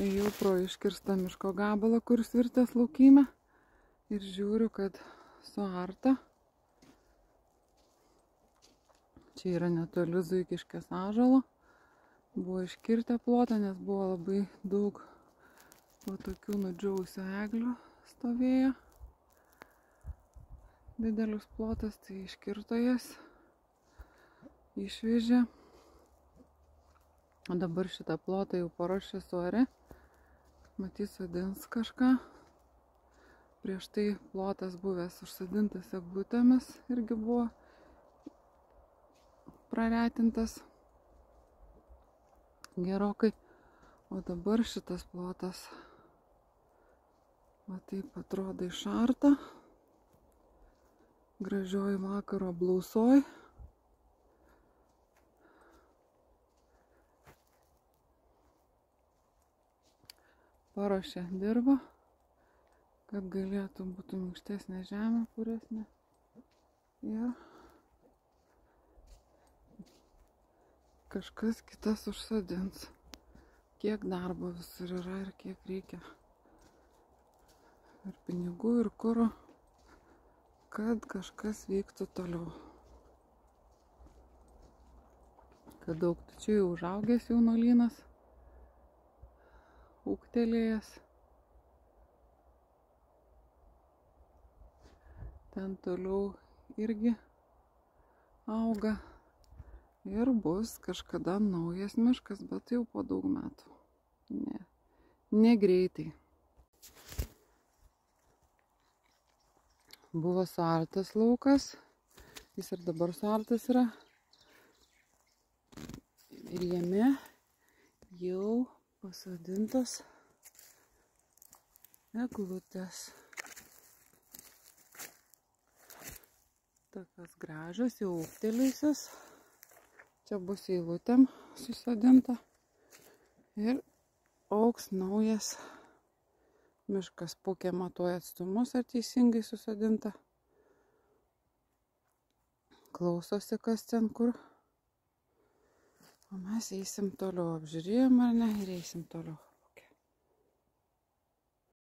Ėjau pro iškirstą miško gabalą, kuris virtęs laukymę. Ir žiūriu, kad suarta. Čia yra netoli Zuikiškės ąžuolo. Buvo iškirtę plotą, nes buvo labai daug tokių nudžiūvusių eglių stovėjo. Didelis plotas, tai iškirto jas, išvežė. O dabar šitą plotą jau paruošė suarė. Matys, sodins kažką. Prieš tai plotas buvęs užsodintas eglutėmis irgi buvo praretintas gerokai. O dabar šitas plotas va taip atrodo išarta. Gražioj vakaro blausoj. Paruošė dirvą, kad galėtų būti minkštesnė žemė, puresnė. Ir kažkas kitas užsodins. Kiek darbo visur yra ir kiek reikia. Ir pinigų, ir kuro, kad kažkas vyktų toliau. Kad daug čia jau užaugęs jaunuolynas. Ūgtelėjęs. Ten toliau irgi auga. Ir bus kažkada naujas miškas, bet jau po daug metų. Ne greitai. Buvo suartas laukas. Jis ir dabar suartas yra. Ir jame jau pasodintos eglutės. Tokios gražios, jau ūgtelėjusios. Čia bus eilutėm susodinta. Ir augs naujas miškas. Pūkė matuoja atstumus, ar teisingai susodinta. Klausosi, kas ten kur. O mes eisim toliau. Apžiūrėjom ar ne ir eisim toliau.